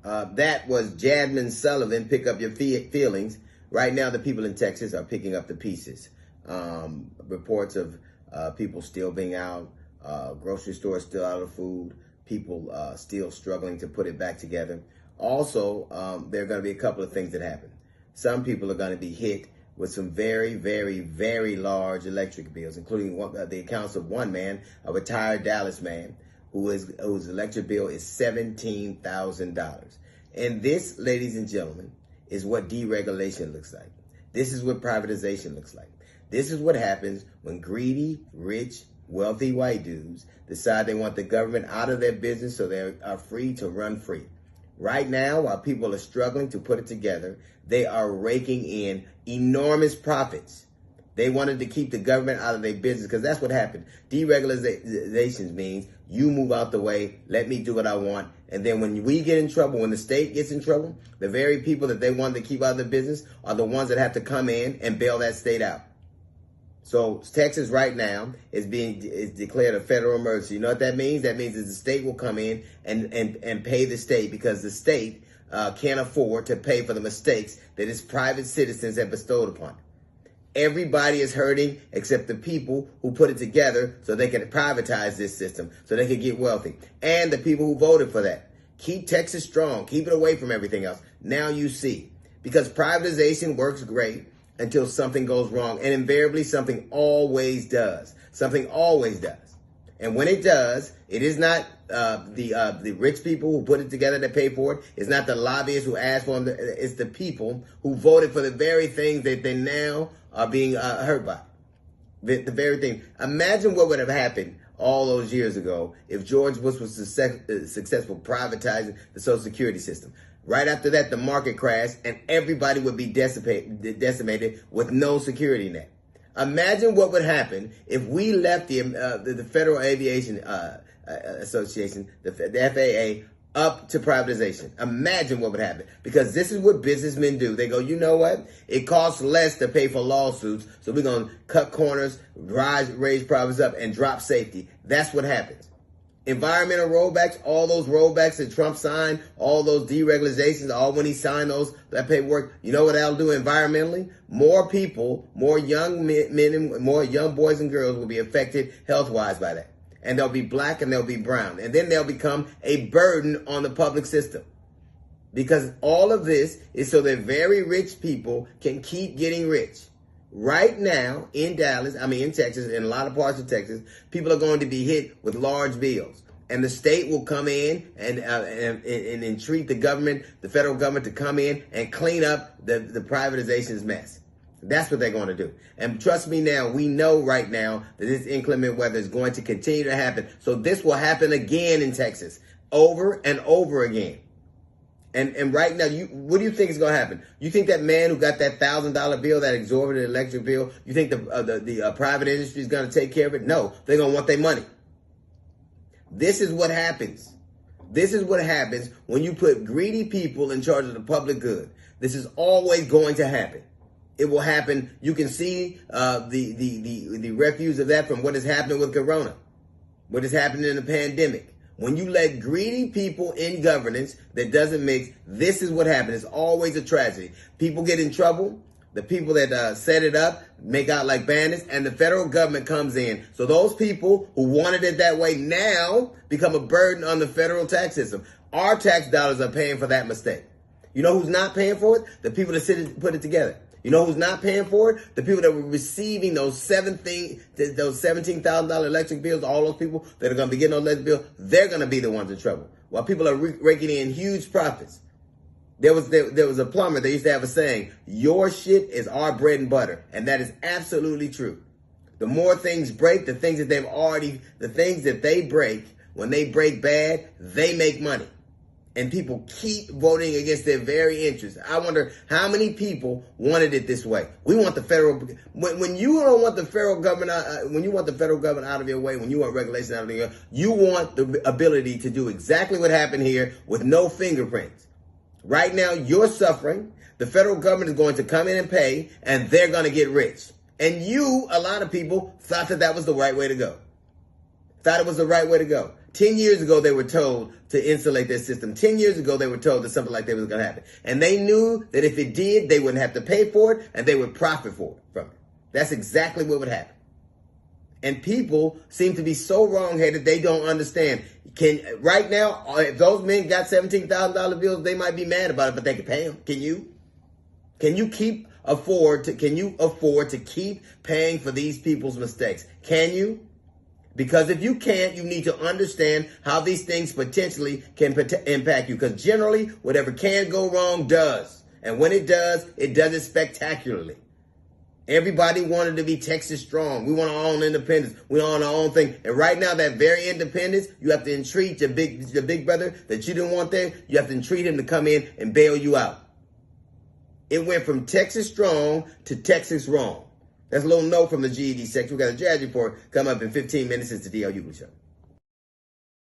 That was Jadman Sullivan, Pick Up Your Feelings. Right now, the people in Texas are picking up the pieces. Reports of people still being out, grocery stores still out of food, people still struggling to put it back together. Also, there are going to be a couple of things that happen. Some people are going to be hit with some very, very, very large electric bills, including the accounts of one man, a retired Dallas man, whose electric bill is $17,000. And this, ladies and gentlemen, is what deregulation looks like. This is what privatization looks like. This is what happens when greedy, rich, wealthy white dudes decide they want the government out of their business so they are free to run free. Right now, while people are struggling to put it together, they are raking in enormous profits. They wanted to keep the government out of their business because that's what happened. Deregulation means you move out the way, let me do what I want. And then when we get in trouble, when the state gets in trouble, the very people that they wanted to keep out of the business are the ones that have to come in and bail that state out. So Texas right now is declared a federal emergency. You know what that means? That means that the state will come in and pay the state because the state can't afford to pay for the mistakes that its private citizens have bestowed upon it. Everybody is hurting except the people who put it together so they can privatize this system, so they can get wealthy. And the people who voted for that. Keep Texas strong. Keep it away from everything else. Now you see. Because privatization works great until something goes wrong. And invariably something always does. Something always does. And when it does, it is not the rich people who put it together that pay for it. It's not the lobbyists who asked for them. It's the people who voted for the very things that they now are being hurt by. The very thing. Imagine what would have happened all those years ago if George Bush was successful privatizing the Social Security system. Right after that, the market crashed and everybody would be decimated with no security net. Imagine what would happen if we left the Federal Aviation Association, the FAA, up to privatization. Imagine what would happen. Because this is what businessmen do. They go, you know what? It costs less to pay for lawsuits, so we're going to cut corners, raise profits up, and drop safety. That's what happens. Environmental rollbacks, all those rollbacks that Trump signed, all those deregulations, all when he signed that paperwork, you know what that'll do environmentally? More people, more young men and more young boys and girls will be affected health-wise by that. And they'll be black and they'll be brown. And then they'll become a burden on the public system. Because all of this is so that very rich people can keep getting rich. Right now in Texas, in a lot of parts of Texas, people are going to be hit with large bills. And the state will come in and entreat the government, the federal government, to come in and clean up the privatization's mess. That's what they're going to do. And trust me now, we know right now that this inclement weather is going to continue to happen. So this will happen again in Texas, over and over again. And right now, what do you think is going to happen? You think that man who got that $1,000 bill, that exorbitant electric bill, you think the private industry is going to take care of it? No, they're going to want their money. This is what happens. This is what happens when you put greedy people in charge of the public good. This is always going to happen. It will happen. You can see the refuse of that from what is happening with Corona, what is happening in the pandemic. When you let greedy people in governance that doesn't mix, this is what happens. It's always a tragedy. People get in trouble. The people that set it up make out like bandits, and the federal government comes in. So those people who wanted it that way now become a burden on the federal tax system. Our tax dollars are paying for that mistake. You know who's not paying for it? The people that put it together. You know who's not paying for it? The people that were receiving those $17,000 electric bills, all those people that are going to be getting those electric bills, they're going to be the ones in trouble. While people are raking in huge profits. There was a plumber that used to have a saying, your shit is our bread and butter. And that is absolutely true. The more things break, the things that they break, when they break bad, they make money. And people keep voting against their very interests. I wonder how many people wanted it this way. We want the federal. When you don't want the federal government, when you want the federal government out of your way, when you want regulation out of your way, you want the ability to do exactly what happened here with no fingerprints. Right now, you're suffering. The federal government is going to come in and pay, and they're going to get rich. And a lot of people, thought that was the right way to go. Thought it was the right way to go. 10 years ago, they were told to insulate their system. 10 years ago, they were told that something like that was going to happen. And they knew that if it did, they wouldn't have to pay for it and they would profit from it. That's exactly what would happen. And people seem to be so wrong-headed, they don't understand. Right now, if those men got $17,000 bills, they might be mad about it, but they can pay them. Can you? Can you afford to keep paying for these people's mistakes? Can you? Because if you can't, you need to understand how these things potentially can impact you. Because generally, whatever can go wrong does. And when it does it spectacularly. Everybody wanted to be Texas strong. We want our own independence. We want our own thing. And right now, that very independence, you have to entreat your big brother that you didn't want there. You have to entreat him to come in and bail you out. It went from Texas strong to Texas wrong. That's a little note from the GED section. We got a jazz report come up in 15 minutes. It's the D.L. Hughley Show.